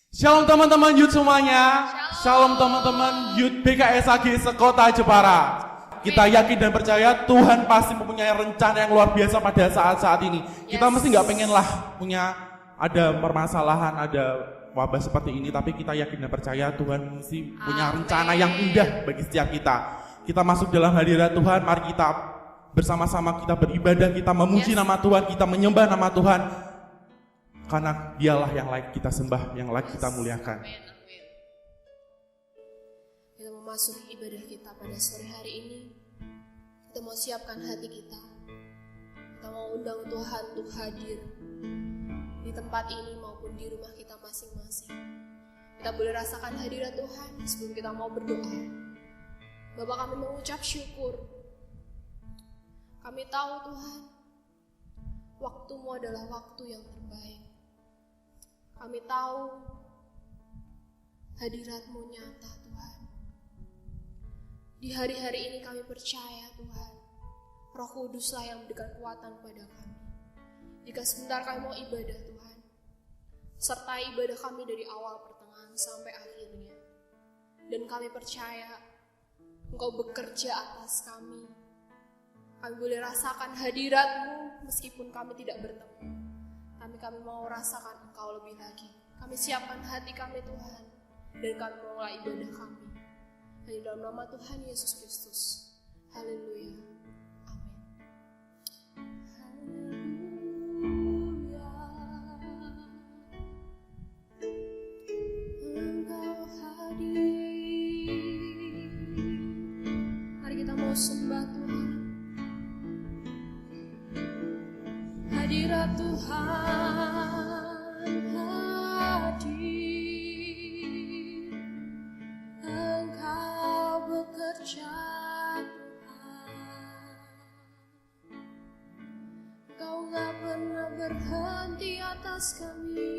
Shalom teman-teman youth semuanya. Shalom teman-teman youth BKSAG sekota Jepara. Kita yakin dan percaya Tuhan pasti mempunyai rencana yang luar biasa pada saat-saat ini. Kita mesti nggak pengen lah punya ada permasalahan, ada wabah seperti ini, tapi kita yakin dan percaya Tuhan mesti punya rencana yang indah bagi setiap kita. Kita masuk dalam hadirat Tuhan, mari kita bersama-sama kita beribadah, kita memuji nama Tuhan, kita menyembah nama Tuhan. Karena dialah yang layak kita sembah, yang layak kita muliakan. Kita memasuki ibadah kita pada sore hari ini. Kita mau siapkan hati kita. Kita mau undang Tuhan untuk hadir di tempat ini maupun di rumah kita masing-masing. Kita boleh rasakan hadirat Tuhan sebelum kita mau berdoa. Bapa, kami mengucap syukur. Kami tahu Tuhan, waktu-Mu adalah waktu yang terbaik. Kami tahu hadirat-Mu nyata Tuhan. Di hari-hari ini kami percaya Tuhan, Roh Kuduslah yang memberikan kekuatan pada kami. Jika sebentar kami mau ibadah Tuhan, sertai ibadah kami dari awal pertengahan sampai akhirnya. Dan kami percaya Engkau bekerja atas kami. Kami boleh rasakan hadirat-Mu meskipun kami tidak bertemu. Kami mau rasakan Engkau lebih lagi. Kami siapkan hati kami Tuhan, dan kami mau mulai ibadah kami. Hanya dalam nama Tuhan Yesus Kristus. Haleluya. Amin. Engkau hadir. Mari kita mau sembah Tuhan. Hadirat Tuhan hadir, Engkau bekerja Tuhan, Engkau gak pernah berhenti atas kami.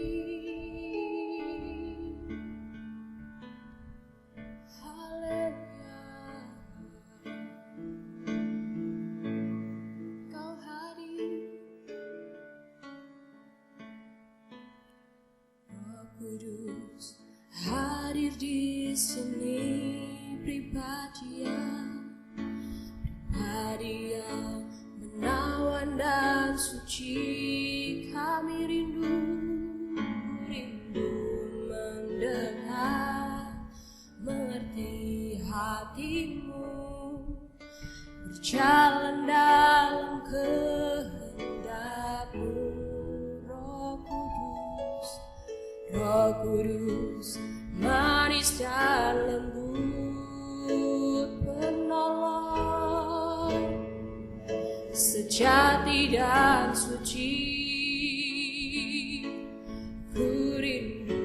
Kudus hadir di sini, pribadi yang menawan dan suci. Kami rindu mendengar, mengerti hatimu, berjalan dalam kehendak-Mu. Roh Kudus, manis dan lembut, penolong, sejati dan suci. Ku rindu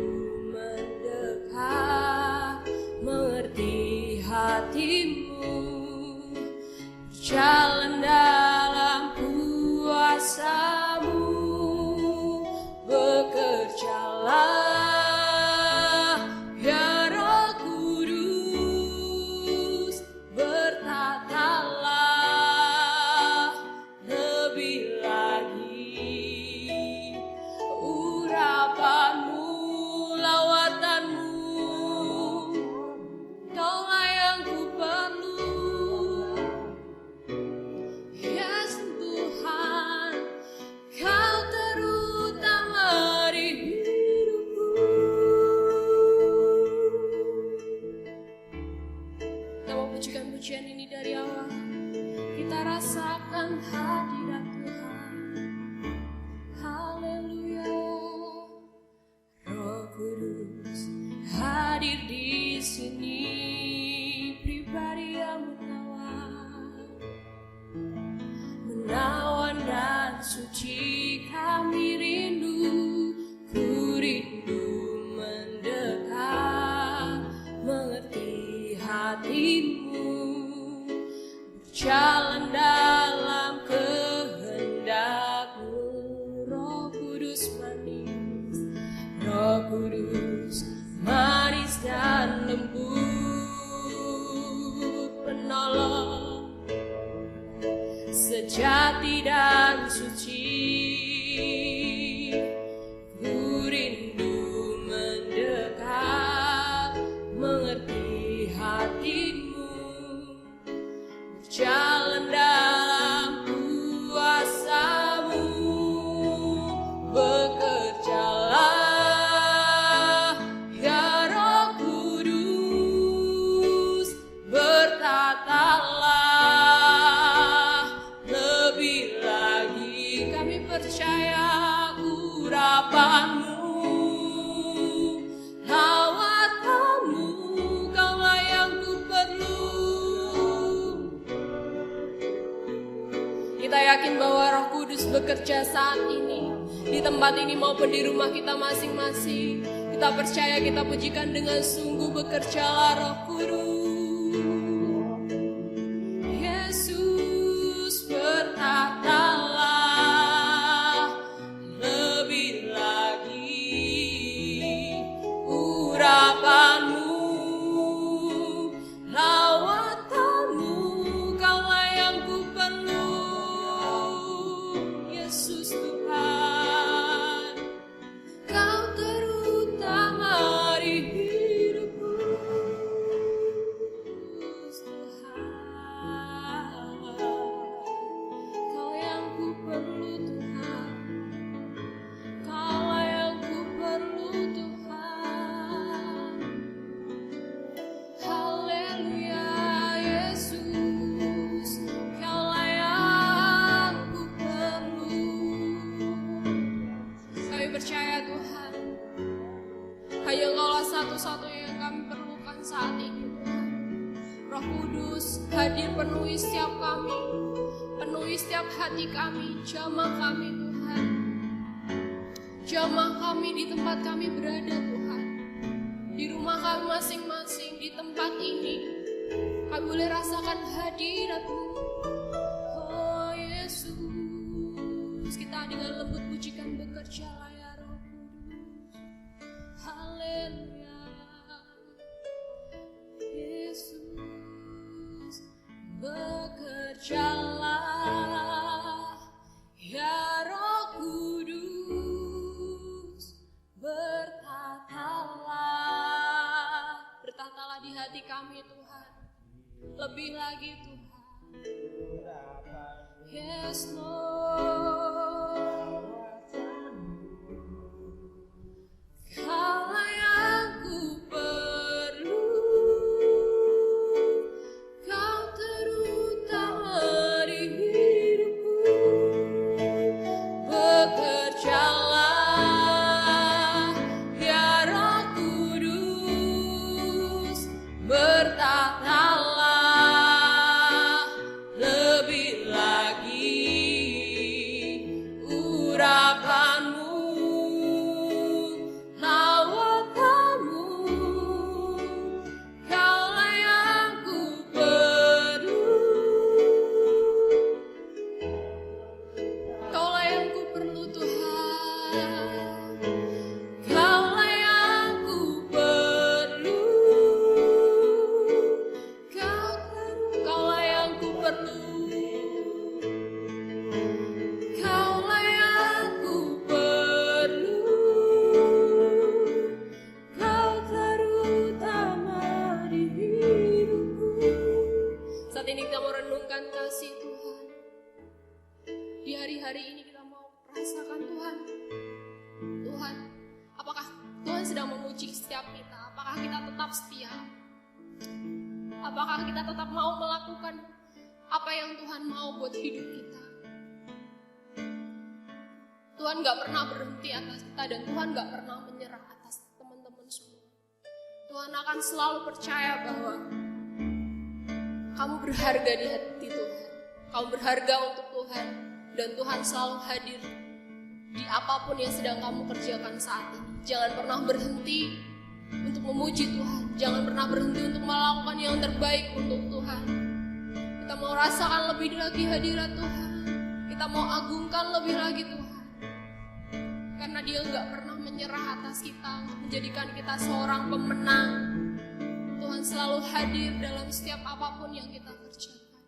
mendekat, mengerti hatimu, berjalan dalam kuasa-Mu, bekerjalah. Pujian ini dari awal kita rasakan hadirat Tuhan. Haleluya. Roh Kudus hadir di sini, pribadi yang menawan dan suci. Kami rindu, ku rindu mendekat, mengerti hatimu, jalan dalam kehendak-Mu. Roh Kudus manis, Roh Kudus manis dan lembut, penolong, sejati dan suci. Ku rindu mendekat, bekerja saat ini, di tempat ini maupun di rumah kita masing-masing. Kita percaya, kita pujikan dengan sungguh, bekerjalah Roh Kudus. Yesus berkatalah lebih lagi, urapanmu, lawatanmu, kaulah yang ku perlu. Yesus Tuhan, kau terutama di hidupku. Tuhan, kau yang ku perlu Tuhan, kau yang ku perlu Tuhan. Haleluya Yesus, kaulah yang ku perlu. Kami percaya Tuhan, hanya Engkaulah satu-satunya yang kami perlukan saat ini Tuhan. Roh Kudus hadir, penuhi setiap kami, penuhi setiap hati kami, jamah kami Tuhan. Jamah kami di tempat kami berada Tuhan, di rumah kami masing-masing, di tempat ini kami boleh rasakan hadirat-Mu. Oh Yesus, kita dengan lembut pujikan, bekerjalah ya Roh Kudus. Haleluya Yesus, bekerjalah ya Roh Kudus, bertatalah di hati kami Tuhan, lebih lagi Tuhan. Yes Lord, kaulah yang ku perlu, kau terutama di hidupku. Bekerjalah ya Roh Kudus, bertatalah lebih lagi, urapanmu, lawatanmu, kaulah yang ku perlu, kaulah yang ku perlu Tuhan, kaulah yang ku perlu, kaulah yang ku perlu, kaulah yang ku perlu, kau terutama di hidupku. Saat ini kita mau renungkan kasih Tuhan. Di hari-hari ini kita mau rasakan Tuhan. Tuhan, apakah Tuhan sedang menguji setiap kita? Apakah kita tetap setia? Apakah kita tetap mau melakukan apa yang Tuhan mau buat hidup kita? Tuhan gak pernah berhenti atas kita, dan Tuhan gak pernah menyerah atas teman-teman semua. Tuhan akan selalu percaya bahwa kamu berharga di hati Tuhan. Kamu berharga untuk Tuhan, dan Tuhan selalu hadir di apapun yang sedang kamu kerjakan saat ini. Jangan pernah berhenti untuk memuji Tuhan. Jangan pernah berhenti untuk melakukan yang terbaik untuk Tuhan. Kita mau rasakan lebih lagi hadirat Tuhan. Kita mau agungkan lebih lagi Tuhan. Karena Dia gak pernah menyerah atas kita untuk menjadikan kita seorang pemenang. Tuhan selalu hadir dalam setiap apapun yang kita kerjakan.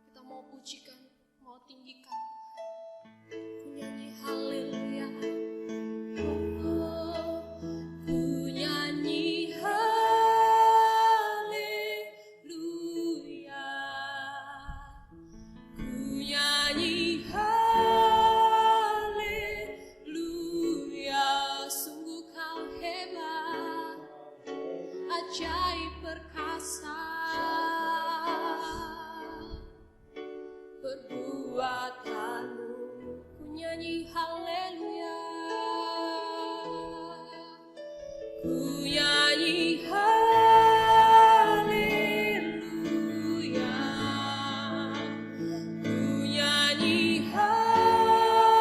Kita mau pujikan, mau tinggikan Tuhan. Ku nyanyi haleluya. Oh, ku nyanyi haleluya. Ku nyanyi haleluya. Sungguh kau hebat, ajaib perkasa, perbuatanmu. Ku nyanyi haleluya. Ku nyanyi haleluya. Ku nyanyi haleluya.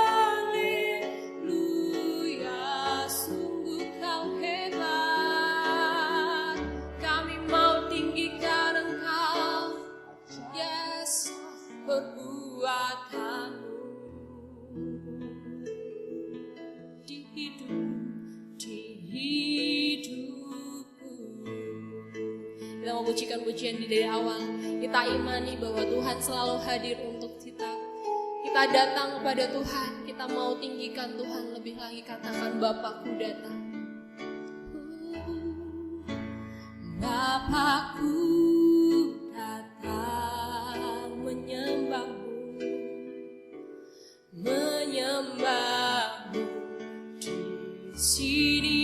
memujikan pujian dari awal. Kita imani bahwa Tuhan selalu hadir untuk kita. Kita datang kepada Tuhan, kita mau tinggikan Tuhan lebih lagi, katakan Bapakku datang. Bapakku datang menyembahmu di sini.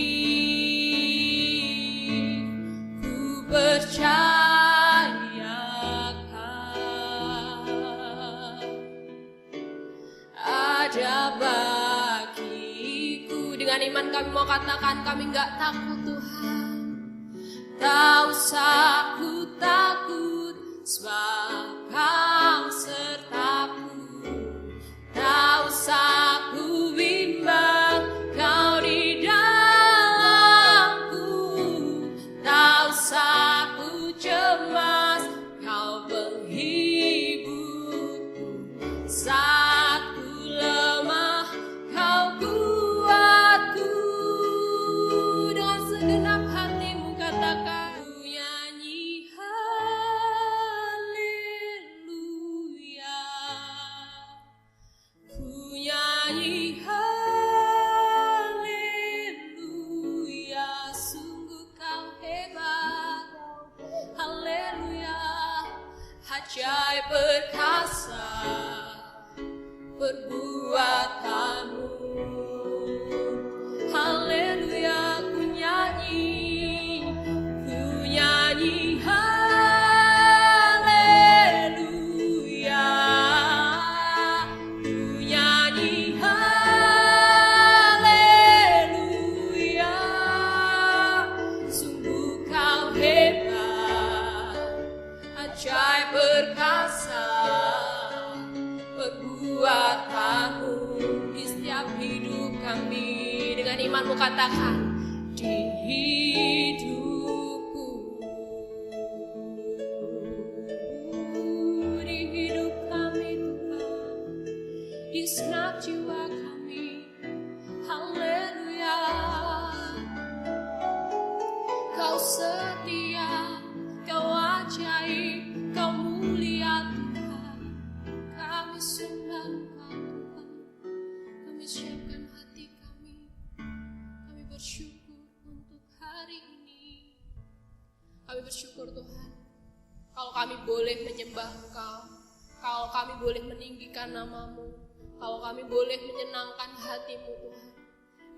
Ku percayakan ada bagiku. Dengan iman kami mau katakan, kami gak takut Tuhan. Tak usah ku takut, sebab Kau sertaku. Tak usah ku bimbang, Kau di dalamku. Tak usah ku cemas, Kau penghiburku. Saat ku lemah, Kau kuatku. Dengan segenap hatimu katakan, ku nyanyi haleluya. Ku nyanyi haleluya. Sungguh Kau hebat, haleluya. Ajaib perkasa perbuatanmu, haleluya. Ku nyanyi haleluya. Ku nyanyi haleluya. Sungguh Kau hebat, ajaib perkasa perbuatanmu di setiap hidup kami. Dengan imanmu katakan, di hidupku, di hidup kami Tuhan, di segenap jiwa kami, haleluya. Kau setia, Kau ajaib, Kau mulia Tuhan. Kami sembah Engkau Tuhan, kami siapkan hati kami. Kami bersyukur untuk hari ini. Kami bersyukur Tuhan, kalau kami boleh menyembah Engkau, kalau kami boleh meninggikan nama-Mu, kalau kami boleh menyenangkan hati-Mu Tuhan.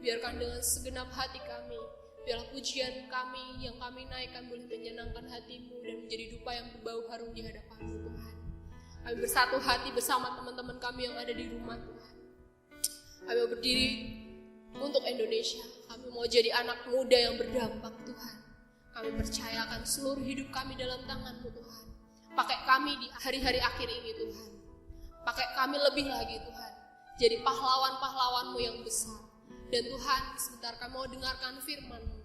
Biarkan dengan segenap hati kami, biarlah pujian kami yang kami naikkan boleh menyenangkan hati-Mu dan menjadi dupa yang berbau harum di hadapan-Mu Tuhan. Kami bersatu hati bersama teman-teman kami yang ada di rumah Tuhan. Kami mau berdiri untuk Indonesia. Kami mau jadi anak muda yang berdampak Tuhan. Kami percayakan seluruh hidup kami dalam tangan-Mu Tuhan. Pakai kami di hari-hari akhir ini Tuhan. Pakai kami lebih lagi Tuhan. Jadi pahlawan-pahlawan-Mu yang besar. Dan Tuhan, sebentar kami mau dengarkan firman-Mu.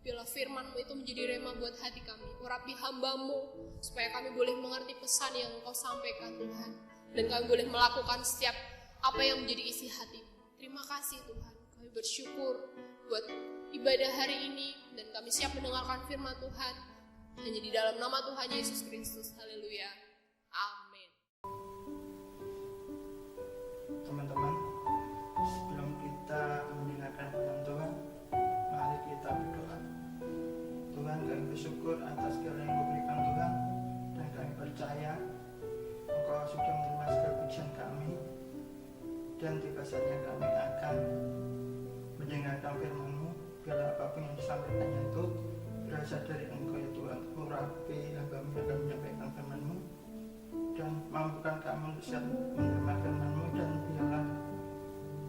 Biarlah firman-Mu itu menjadi rema buat hati kami. Urapi hamba-Mu, supaya kami boleh mengerti pesan yang Engkau sampaikan Tuhan. Dan kami boleh melakukan setiap apa yang menjadi isi hati-Mu. Terima kasih Tuhan. Kami bersyukur buat ibadah hari ini. Dan kami siap mendengarkan firman Tuhan. Hanya di dalam nama Tuhan Yesus Kristus. Haleluya. Amin. Teman-teman, sebelum kita mendengarkan firman Tuhan, mari kita berdoa. Tuhan, kami bersyukur atas segala yang Kau berikan Tuhan, dan kami percaya Engkau sudah menerima segala pujian kami, dan tiba saatnya kami akan mendengarkan firman-Mu. Biarlah apapun yang disampaikannya itu berasal dari Engkau ya Tuhan. Urapi hamba-Mu yang akan menyampaikan firman-Mu, dan mampukan kami untuk siap menerima firman-Mu, dan biarlah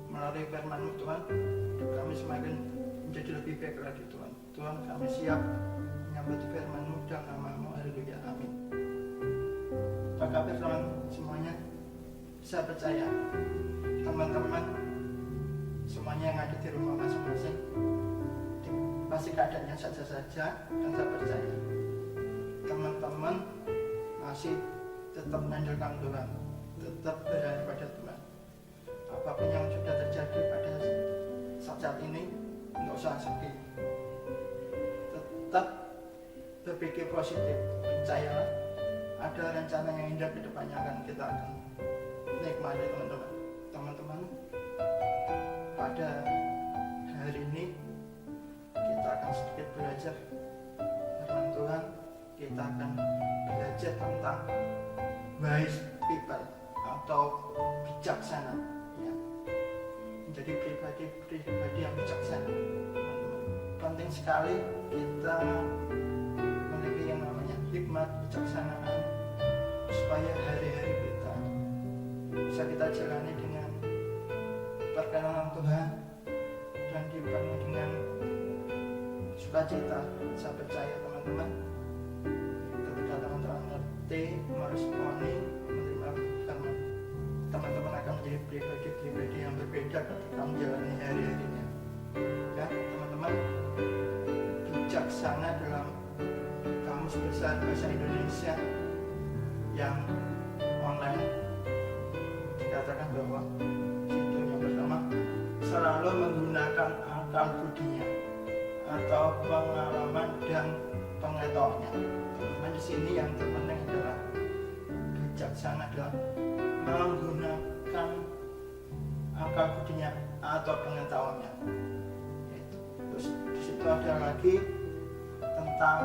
melalui firman-Mu Tuhan, hidup kami semakin menjadi lebih baik lagi Tuhan. Tuhan, kami siap menyambut firman-Mu dan nama-Mu. Haleluya, amin. Apa kabar teman semuanya? Saya percaya teman-teman semuanya yang ada di rumah masing-masing pasti keadaannya saja-saja, dan saya percaya teman-teman masih tetap mengandalkan Tuhan, tetap berada pada Tuhan. Apapun yang sudah terjadi pada saat ini, nggak usah sedih, tetap berpikir positif, percayalah ada rencana yang indah ke depannya kita akan nikmati teman-teman. Teman-teman, pada hari ini kita akan sedikit belajar firman Tuhan. Kita akan belajar tentang wise people atau bijaksana, ya. Menjadi pribadi yang bijaksana. Penting sekali kita memiliki yang namanya hikmat bijaksanaan supaya hari-hari kita bisa kita jalani dengan perkenanan Tuhan dan dipenuhi dengan sukacita. Saya percaya teman-teman, ketika teman-teman ngerti, meresponi, menerima firman, teman-teman akan menjadi pribadi-pribadi yang berbeda ketika menjalani hari-harinya. Ya teman-teman, bijaksana dalam Kamus Besar Bahasa Indonesia yang online dikatakan bahwa itu yang pertama, selalu menggunakan akal budinya atau pengalaman dan pengetahuannya. Teman-teman, di sini yang terpenting adalah bijaksana adalah menggunakan akal budinya atau pengetahuannya. Terus di situ ada lagi tentang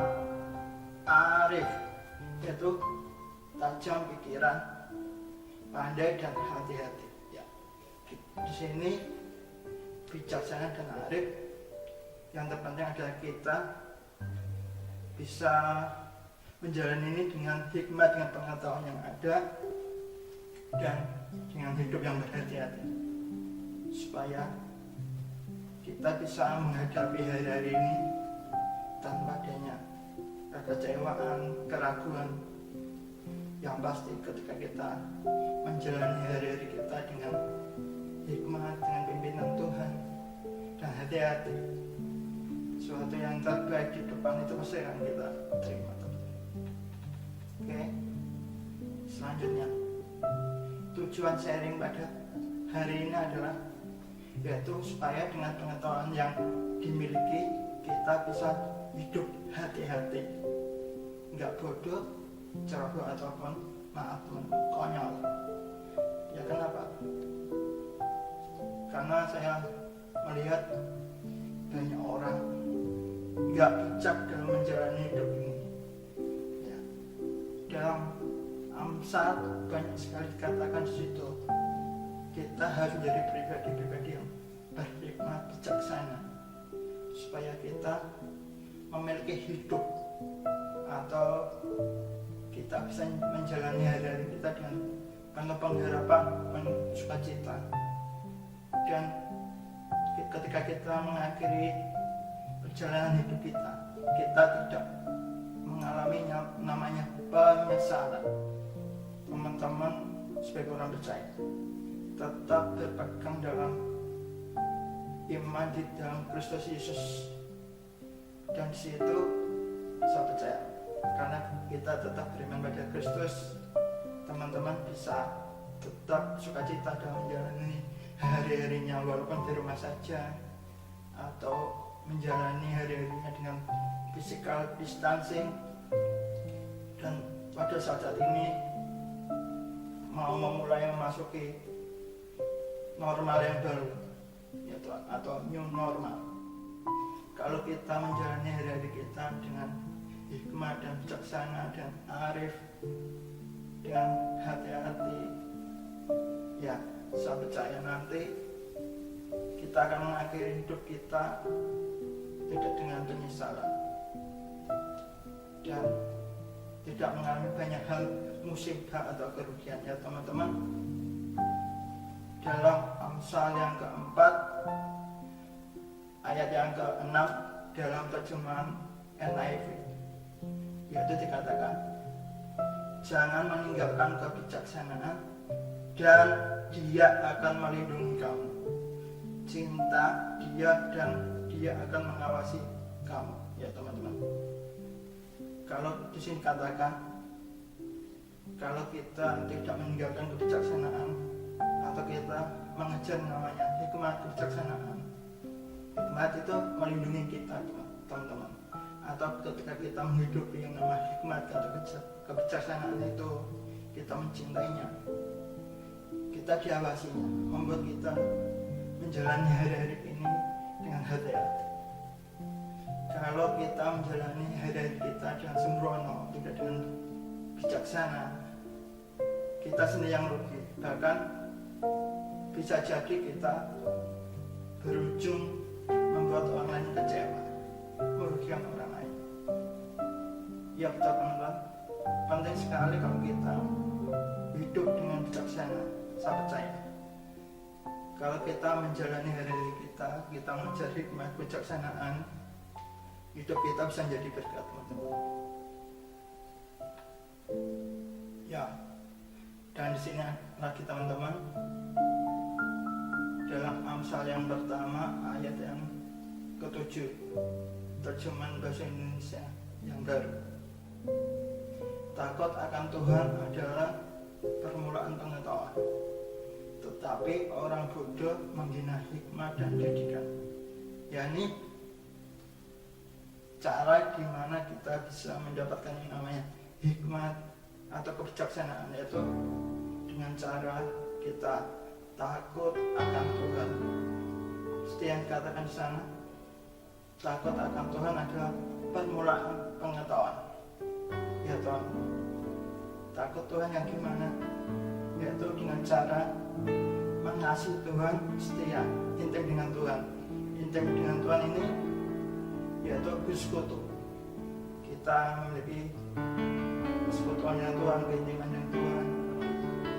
arif, yaitu tajam pikiran, pandai dan hati-hati. Ya. Di sini bijaksana dan arif, yang terpenting adalah kita bisa menjalani ini dengan hikmat, dengan pengetahuan yang ada, dan dengan hidup yang berhati-hati, supaya kita bisa menghadapi hari-hari ini tanpa adanya kekecewaan, keraguan. Yang pasti ketika kita menjalani hari-hari kita dengan hikmat, dengan pimpinan Tuhan dan hati-hati, sesuatu yang terbaik di depan itu pasti akan kita terima. Oke, selanjutnya tujuan sharing pada hari ini adalah yaitu supaya dengan pengetahuan yang dimiliki kita bisa hidup hati-hati, nggak bodoh, ceroboh ataupun maaf konyol. Ya kenapa? Karena saya melihat banyak orang nggak bijak dalam menjalani hidup ini. Ya. Dalam Amsal banyak sekali dikatakan di situ, kita harus menjadi pribadi-pribadi yang berhikmat, bijaksana, supaya kita memiliki hidup atau kita bisa menjalani hari-hari kita dengan penuh pengharapan, penuh sukacita. Dan ketika kita mengakhiri perjalanan hidup kita, kita tidak mengalami namanya penyesalan. Teman-teman sebagai orang percaya tetap berpegang dalam iman di dalam Kristus Yesus, dan di situ saya percaya karena kita tetap beriman pada Kristus, teman-teman bisa tetap sukacita dalam menjalani hari-harinya walaupun di rumah saja, atau menjalani hari-harinya dengan physical distancing. Dan pada saat ini mau memulai memasuki normal yang baru, yaitu atau new normal. Kalau kita menjalani hari-hari kita dengan hikmat dan bijaksana dan arif, dengan hati-hati, ya saya percaya nanti kita akan mengakhiri hidup kita tidak dengan penyesalan dan tidak mengalami banyak hal musibah atau kerugian. Ya teman-teman, dalam Amsal yang keempat ayat yang ke-6 dalam terjemahan NIV, yaitu dikatakan, jangan meninggalkan kebijaksanaan dan dia akan melindungi kamu, cinta dia dan dia akan mengawasi kamu. Ya teman-teman, kalau di sini katakan, kalau kita tidak meninggalkan kebijaksanaan atau kita mengejar namanya hikmat kebijaksanaan, hikmat itu melindungi kita teman-teman, atau ketika kita menghidupi yang namanya hikmat atau kebijaksanaan itu, kita mencintainya, kita diawasinya, membuat kita menjalani hari-hari ini dengan hati-hati. Kalau kita menjalani hari-hari kita dengan sembrono, tidak dengan bijaksana, kita sendiri yang rugi. Bahkan bisa jadi kita berujung membuat orang lain kecewa, merugikan orang lain. Ya betul teman-teman, penting sekali kalau kita hidup dengan bijaksana. Saya percaya kalau kita menjalani hari-hari kita mengajar hikmat kebijaksanaan, hidup kita bisa menjadi berkat, teman-teman. Ya, dan di sini lagi teman-teman, dalam Amsal yang pertama ayat yang ke-7, terjemahan bahasa Indonesia yang baru. Takut akan Tuhan adalah permulaan pengetahuan, tetapi orang bodoh menghina hikmat dan didikan. yakni cara gimana kita bisa mendapatkan yang namanya hikmat atau kebijaksanaan, yaitu dengan cara kita takut akan Tuhan. Seperti yang dikatakan di sana, takut akan Tuhan adalah permulaan pengetahuan. Ya Tuhan, takut Tuhan yang gimana? Yaitu dengan cara mengasihi Tuhan, setia, intim dengan Tuhan. Intim dengan Tuhan ini yaitu bersekutu. Kita memiliki persekutuan dengan Tuhan, keintiman dengan Tuhan.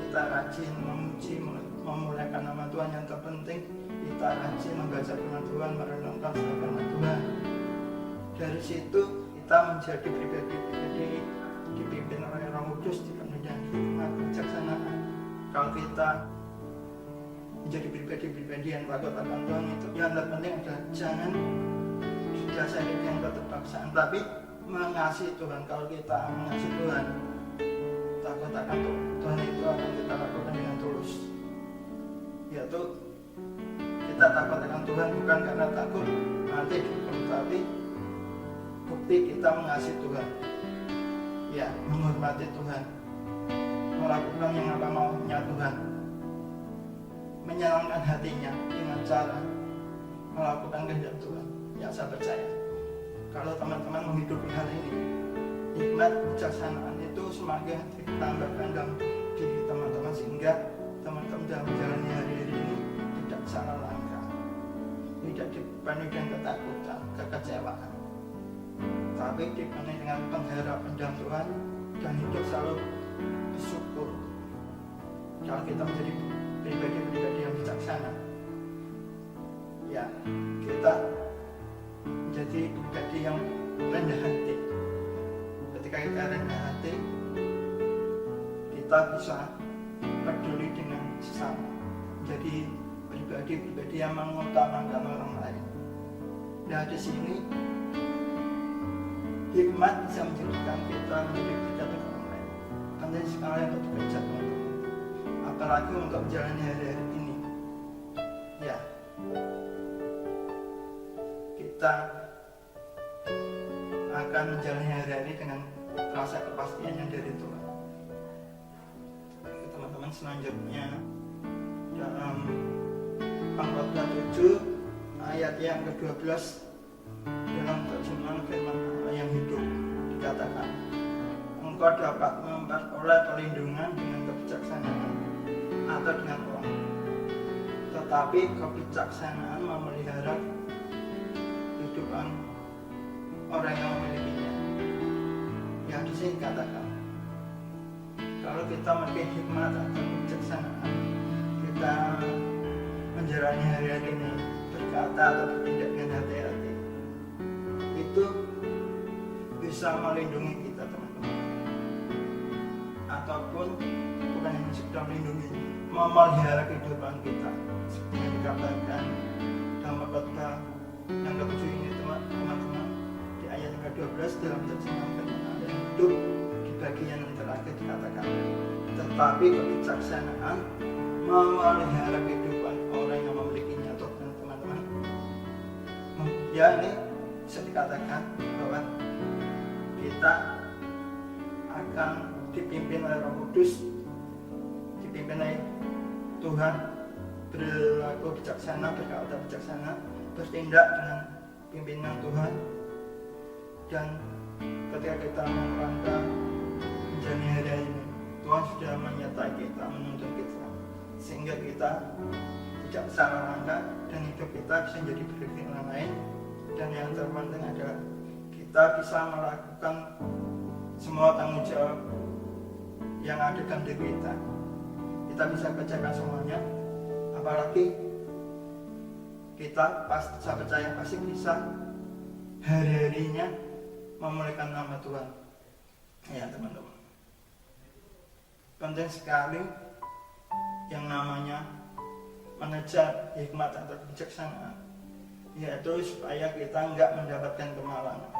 Kita rajin memuji, memuliakan nama Tuhan. Yang terpenting, kita rajin membaca firman Tuhan, merenungkan firman Tuhan. Dari situ kita menjadi pribadi-pribadi dipimpin oleh Roh Kudus, dipenuhi dengan hikmat, kebijaksanaan. Kalau kita menjadi pribadi-pribadi yang takut akan Tuhan, itu yang terpenting adalah jangan didasari dengan keterpaksaan, tapi mengasihi Tuhan. Kalau kita mengasihi Tuhan, takut akan Tuhan itu akan kita lakukan dengan tulus. Yaitu kita takut akan Tuhan bukan karena takut nanti dihukum, tapi bukti kita mengasihi Tuhan, ya, menghormati Tuhan, melakukan yang apa maunya Tuhan, menyenangkan hatinya dengan cara melakukan kehendak Tuhan. Ya, saya percaya kalau teman-teman menghidupi hal ini, hikmat kebijaksanaan itu semakin ditambahkan dalam diri teman-teman, sehingga teman-teman dalam menjalani hari-hari ini tidak salah langkah, tidak dipenuhi dengan ketakutan, kekecewaan, tapi dipenuhi dengan pengharapan dalam Tuhan dan hidup selalu bersyukur. Kalau kita menjadi pribadi-pribadi yang bijaksana, ya, kita menjadi pribadi yang rendah hati. Ketika kita rendah hati, kita bisa peduli dengan sesama, jadi pribadi-pribadi yang mengutamakan orang lain. Nah, di sini hikmat bisa menjadikan kita menjadi berkat untuk orang lain. Penting sekali untuk bekerja, teman-teman, apalagi untuk menjalani hari-hari ini. Ya, kita akan menjalani hari-hari dengan rasa kepastian yang dari Tuhan. Teman-teman, selanjutnya dalam Pengkhotbah 7 ayat yang ke-12 dalam terjemahan firman Allah yang hidup dikatakan, engkau dapat memperoleh perlindungan dengan kebijaksanaan atau dengan uang, tetapi kebijaksanaan memelihara kehidupan orang yang memilikinya. Ya, di sini katakan, kalau kita memiliki hikmat atau kebijaksanaan, kita menjalani hari-hari ini berkata atau bertindak dengan hati-hati, itu bisa melindungi kita, teman-teman. Ataupun bukan hanya sekedar melindungi, memelihara kehidupan kita, seperti yang dikabarkan dalam Pengkhotbah yang ke-7 ini, teman-teman, di ayat yang ke-12 dalam terjemahan firman Allah yang hidup di bagian yang terakhir dikatakan, tetapi kebijaksanaan memelihara kehidupan orang yang memilikinya. Tuh, teman-teman, ya, ini bisa dikatakan bahwa kita akan dipimpin oleh Roh Kudus, dipimpin oleh Tuhan, berlaku bijaksana, berkata bijaksana, bertindak dengan pimpinan Tuhan. Dan ketika kita melangkah menjalani hari ini, Tuhan sudah menyertai kita, menuntun kita, sehingga kita tidak salah langkah dan hidup kita bisa menjadi berkat orang lain. Dan yang terpenting adalah kita bisa melakukan semua tanggung jawab yang ada dalam diri kita. Kita bisa kerjakan semuanya, apalagi kita saya percaya pasti bisa hari-harinya memuliakan nama Tuhan. Ya teman-teman, penting sekali yang namanya mengejar hikmat atau kebijaksanaan, yaitu supaya kita enggak mendapatkan kemalangan.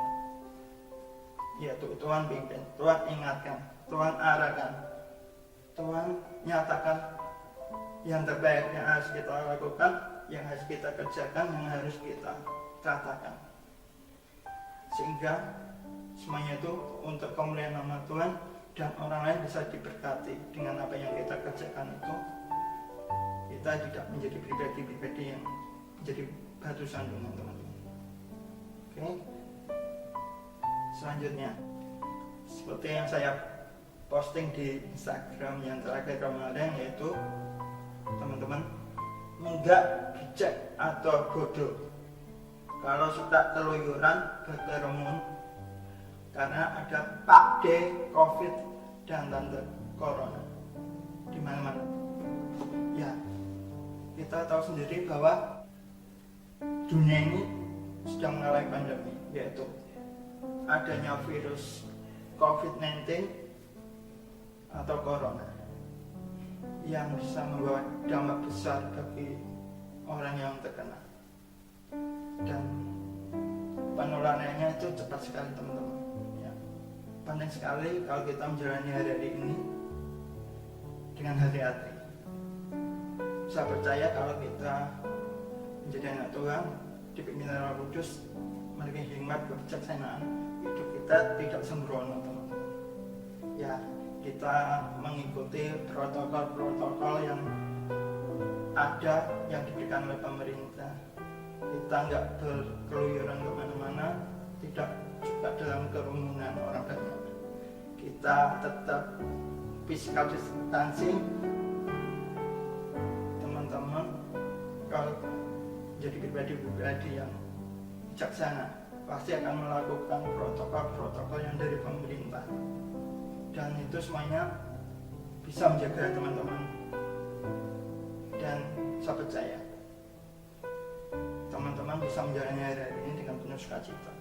Yaitu Tuhan pimpin, Tuhan ingatkan, Tuhan arahkan, Tuhan nyatakan yang terbaik yang harus kita lakukan, yang harus kita kerjakan, yang harus kita katakan, sehingga semuanya itu untuk kemuliaan nama Tuhan dan orang lain bisa diberkati dengan apa yang kita kerjakan itu. Kita tidak menjadi pribadi-pribadi yang menjadi batu sandungan, teman-teman. Oke. Selanjutnya, seperti yang saya posting di Instagram yang terakhir kemarin, yaitu teman-teman enggak bijak atau bodoh kalau suka keluyuran berkerumun karena ada Pak D, Covid, dan Tante Corona di mana-mana. Ya, kita tahu sendiri bahwa dunia ini sedang mengalami pandemi, yaitu adanya virus COVID-19 atau Corona yang bisa membawa dampak besar bagi orang yang terkena, dan penularannya itu cepat sekali, teman-teman. Ya, penting sekali kalau kita menjalani hari-hari ini dengan hati-hati. Saya percaya kalau kita menjadi anak Tuhan, dipimpin oleh Roh Kudus, memiliki hikmat kebijaksanaan, hidup kita tidak sembrono, teman-teman. Ya, kita mengikuti protokol-protokol yang ada, yang diberikan oleh pemerintah. Kita nggak berkeluyuran kemana-mana, tidak juga dalam kerumunan orang banyak. Kita tetap physical distancing, teman-teman. Kalau jadi pribadi-pribadi yang bijaksana, pasti akan melakukan protokol-protokol yang dari pemerintah, dan itu semuanya bisa menjaga teman-teman. Dan saya percaya teman-teman bisa menjalani hari ini dengan penuh sukacita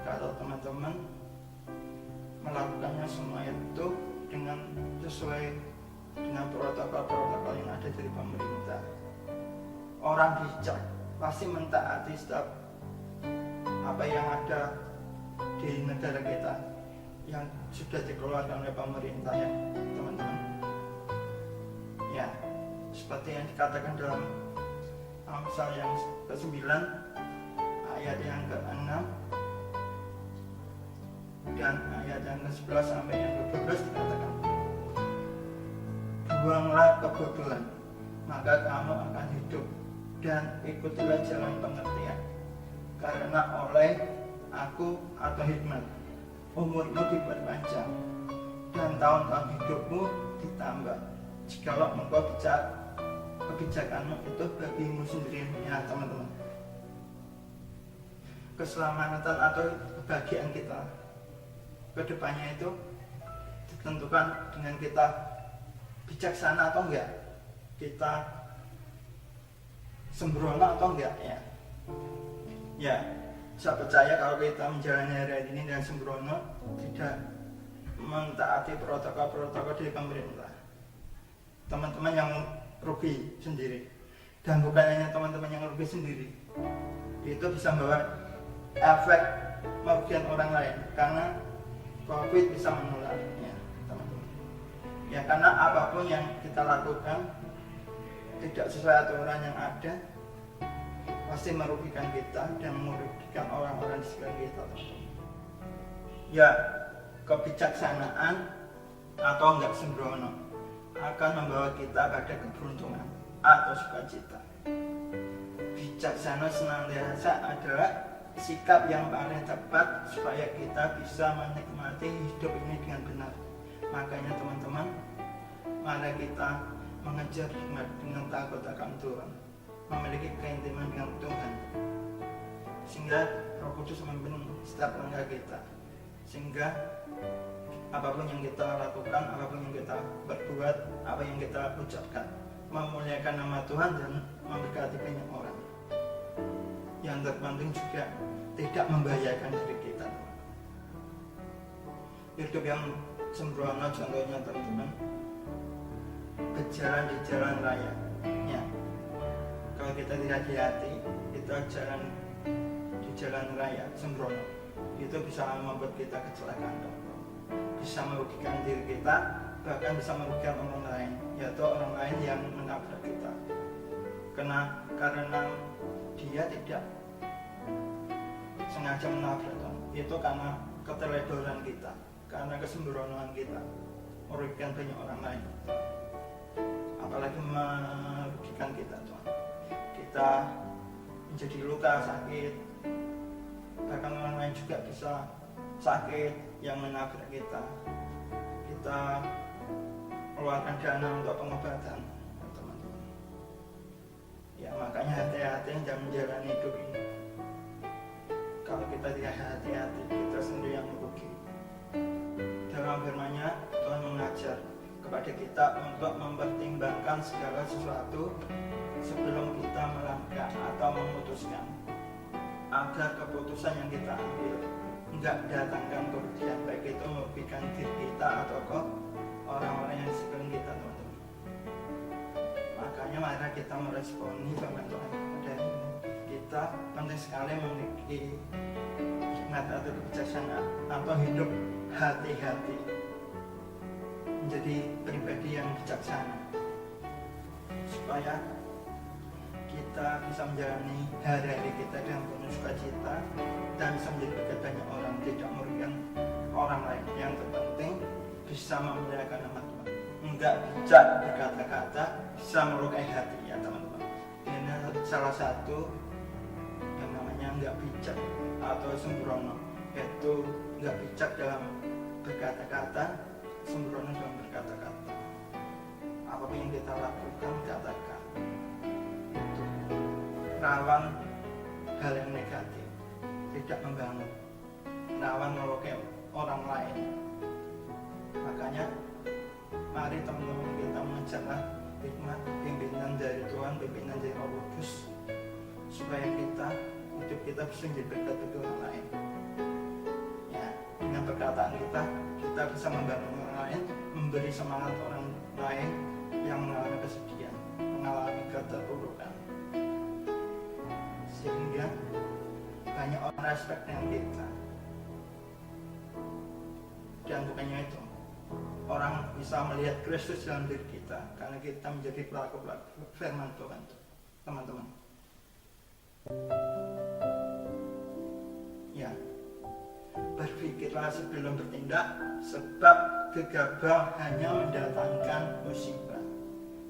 kalau teman-teman melakukannya semua itu dengan sesuai dengan protokol-protokol yang ada dari pemerintah. Orang bijak pasti mentaati setiap apa yang ada di negara kita yang sudah dikeluarkan oleh pemerintah, ya teman-teman. Ya, seperti yang dikatakan dalam Amsal yang ke-9 ayat yang ke-6 dan ayat yang ke-11 sampai yang ke-12 dikatakan, buanglah kebodohan, maka kamu akan hidup, dan ikutilah jalan pengertian, karena oleh aku atau hikmat umurmu diperpanjang dan tahun-tahun hidupmu ditambah, jikalau engkau kebijakanmu itu bagimu sendiri. Ya teman-teman, keselamatan atau kebahagiaan kita kedepannya itu ditentukan dengan kita bijaksana atau enggak, kita sembrono atau enggak. Ya, saya percaya kalau kita menjalani hari ini dengan sembrono, tidak mentaati protokol-protokol dari pemerintah, teman-teman yang rugi sendiri. Dan bukan hanya teman-teman yang rugi sendiri, itu bisa membawa efek merugikan orang lain, karena COVID bisa menular, ya teman-teman. Ya, karena apapun yang kita lakukan tidak sesuai aturan yang ada, pasti merugikan kita dan merugikan orang-orang di sekitar kita, teman-teman. Ya, kebijaksanaan atau enggak sembrono akan membawa kita pada keberuntungan atau sukacita. Bijaksana senantiasa adalah sikap yang paling tepat supaya kita bisa menikmati hidup ini dengan benar. Makanya teman-teman, mari kita mengejar hikmat dengan takut akan Tuhan, memiliki keintiman dengan Tuhan, sehingga Roh Kudus memimpin setiap langkah kita, sehingga apapun yang kita lakukan, apapun yang kita berbuat, apa yang kita ucapkan, memuliakan nama Tuhan dan memberkati banyak orang. Yang terpenting juga tidak membahayakan diri kita. Hidup yang sembrono contohnya teman-teman, berjalan di jalan raya. Ya, kalau kita tidak hati-hati, kita jalan di jalan raya sembrono, itu bisa membuat kita kecelakaan, bisa merugikan diri kita, bahkan bisa merugikan orang lain, yaitu orang lain yang menabrak kita. Karena dia tidak sengaja menabrak, itu karena keteledoran kita, karena kesembronoan kita, merugikan banyak orang lain, apalagi merugikan kita, Tuhan. Kita menjadi luka, sakit, bahkan orang lain juga bisa sakit yang menabrak kita. Kita keluarkan dana untuk pengobatan, teman-teman. Ya, makanya hati-hati dalam menjalani hidup ini. Kalau kita tidak hati-hati, kita sendiri yang merugi. Dalam firman-Nya, Tuhan mengajar kepada kita untuk mempertimbangkan segala sesuatu sebelum kita melangkah atau memutuskan, agar keputusan yang kita ambil enggak datangkan kerugian, baik itu merugikan diri kita atau kok orang-orang yang di sekeliling kita, teman-teman. Makanya mari kita meresponi firman Tuhan pada hari ini. Kita penting sekali memiliki hikmat atau kebijaksanaan atau hidup hati-hati, menjadi pribadi yang bijaksana, supaya kita bisa menjalani hari-hari kita dengan penuh sukacita dan bisa menjadi berkat banyak orang, tidak merugikan orang lain. Yang terpenting bisa memuliakan nama Tuhan, enggak bijak berkata-kata, bisa melukai hati, ya teman-teman. Ini salah satu yang namanya enggak bijak atau sembrono, yaitu enggak bijak dalam berkata-kata, sembrono dalam berkata-kata. Apapun yang kita lakukan, katakan, rawan hal yang negatif, tidak membangun, rawan melukai orang lain. Makanya mari teman-teman kita mengejarlah hikmat, pimpinan dari Tuhan, pimpinan dari Roh Kudus, supaya hidup kita bisa menjadi berkat bagi orang lain. Ya, dengan perkataan kita bisa membangun orang lain, memberi semangat orang lain yang mengalami kesedihan, mengalami keterpurukan, sehingga banyak orang respect dengan kita. Dan bukannya itu, orang bisa melihat Kristus dalam diri kita karena kita menjadi pelaku-pelaku firman Tuhan, teman-teman. Ya, berpikirlah sebelum bertindak, sebab gegabah hanya mendatangkan musibah.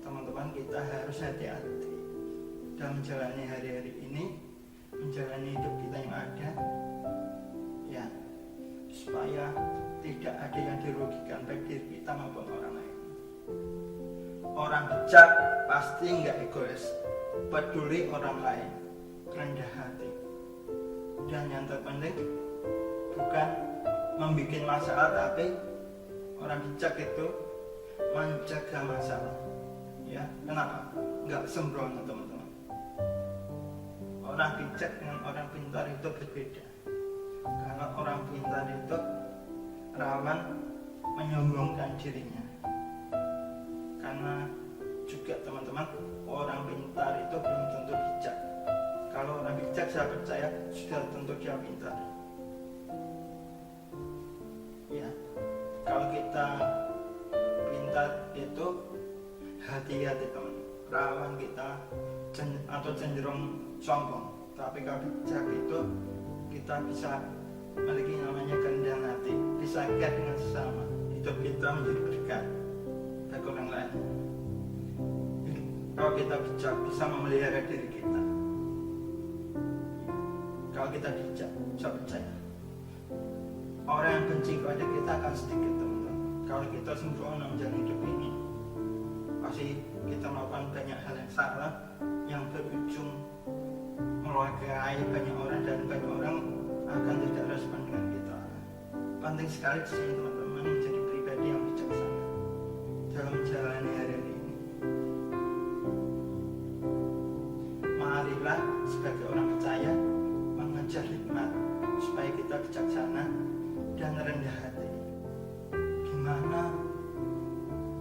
Teman-teman, kita harus hati-hati dalam menjalani hari-hari ini, menjalani hidup kita yang ada, ya, supaya tidak ada yang dirugikan baik diri kita maupun orang lain. Orang bijak pasti nggak egois, peduli orang lain, rendah hati, dan yang terpenting bukan membuat masalah, tapi orang bijak itu mencegah masalah. Ya, kenapa? Nggak sembrono, teman-teman. Orang bijak dengan orang pintar itu berbeda. Karena orang pintar itu rawan menyombongkan dirinya. Karena juga teman-teman, orang pintar itu belum tentu bijak. Kalau orang bijak, saya percaya sudah tentu dia pintar. Ya, kalau kita pintar itu hati-hati, teman, rawan kita atau cenderung sombong. Tapi kalau bijak itu kita bisa memiliki namanya kerendahan hati, berbahagia dengan sesama. Hidup kita menjadi berkat bagi orang lain. Kalau kita bijak, bisa memelihara diri kita. Kalau kita bijak, saya percaya orang yang benci kepada kita akan sedikit, teman-teman. Kalau kita sempurna menjalani hidup ini, pasti kita melakukan banyak hal yang salah yang berujung melukai banyak orang, dan banyak orang akan tidak respon dengan kita. Penting sekali di sini, teman-teman, menjadi pribadi yang bijaksana dalam menjalani hari-hari ini. Marilah sebagai orang percaya mengejar hikmat supaya kita bijaksana dan rendah hati. Gimana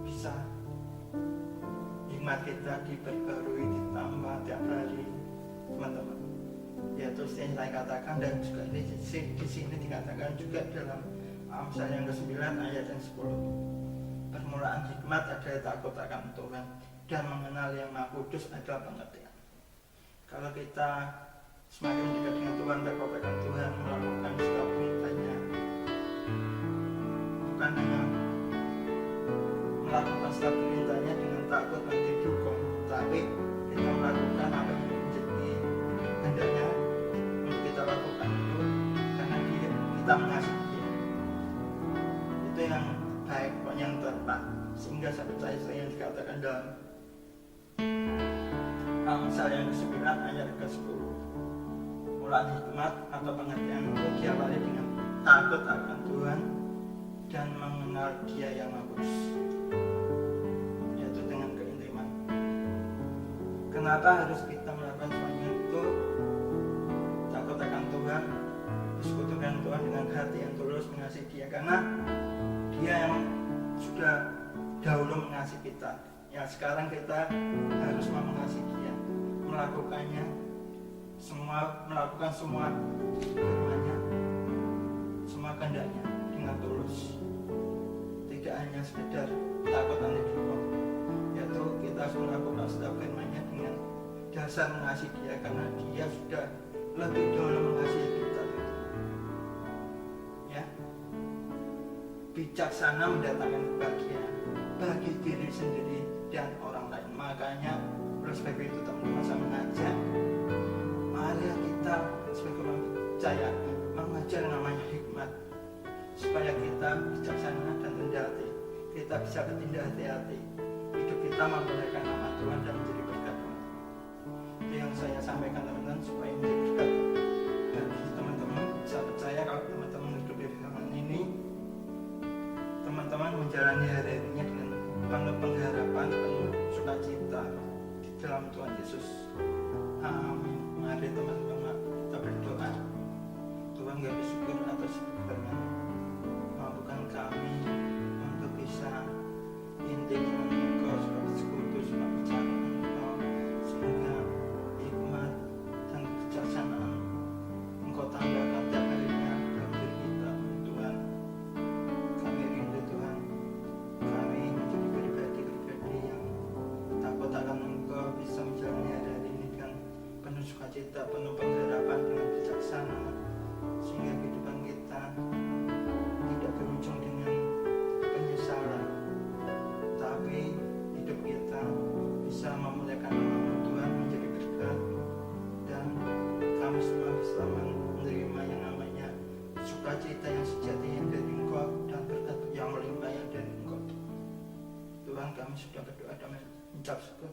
bisa hikmat kita diperbarui, ditambah tiap hari, teman-teman? Yaitu yang saya katakan, dan juga di sini dikatakan juga dalam Amsal yang ke-9 ayat yang 10. Permulaan hikmat adalah takut akan Tuhan, dan mengenal yang Maha Kudus adalah pengertian. Kalau kita semakin dekat dengan Tuhan, berkomitmen dengan Tuhan, melakukan setiap perintahnya, bukan hanya melakukan setiap perintahnya dengan takut nanti dukung, tapi kita melakukan apa yang menjadi hendaknya untuk kita lakukan itu karena kita mengasihi Dia. Itu yang baik, yang tepat. Sehingga saya percaya yang dikatakan dalam Amsal yang ke-9 ayat ke-10, mulaan hikmat atau pengertian itu diawali dengan takut akan Tuhan dan mengenal Dia yang Maha Kudus, yaitu dengan keintiman. Kenapa harus kita melakukan semuanya itu? Takut akan Tuhan, bersekutu dengan Tuhan dengan hati yang tulus mengasihi Dia, karena Dia yang sudah dahulu mengasihi kita. Ya, sekarang kita harus mengasihi Dia, melakukan semua firman-Nya, semua kehendak-Nya dengan tulus. Tidak hanya sekedar takut nanti dulu, yaitu kita harus melakukan setiap firman-Nya dengan dasar mengasihi Dia, karena Dia sudah lebih dahulu mengasihi kita. Ya, bijaksana mendatangkan kebahagiaan bagi diri sendiri dan orang lain. Makanya oleh sebab itu, teman-teman, saya mengajak, mari kita sebagai orang percaya mengajar namanya hikmat, supaya kita bijaksana dan rendah hati. Kita bisa bertindak hati-hati, hidup kita memuliakan nama Tuhan dan menjadi berkat Tuhan. Itu yang saya sampaikan, teman-teman, supaya menjadi berkat bagi teman-teman. Saya percaya kalau teman-teman hidup di firman ini, teman-teman menjalani hari-harinya dengan penuh pengharapan, penuh sukacita di dalam Tuhan Yesus. Amin. Mari teman-teman kita berdoa. Tuhan, kami bersyukur atas firman, mampukan kami untuk bisa intim dengan Engkau, sebagai sekutu, sebagai bicara Engkau, sehingga hikmat dan kebijaksanaan Engkau tambahkan tiap harinya dalam diri kita. Tuhan, kami rindu, Tuhan, kami menjadi pribadi-pribadi yang takut akan Engkau, bisa menjalani hari-hari ini dengan penuh sukacita, penuh pengharapan, dengan bijaksana, sehingga kehidupan kita tidak berujung dengan penyesalan, tapi hidup kita bisa memuliakan nama Tuhan, menjadi berkat, dan kami semua bisa menerima yang namanya sukacita yang sejati yang dari Engkau, dan berkat yang melimpah yang dari Engkau. Tuhan, kami sudah berdoa dan mengucap syukur.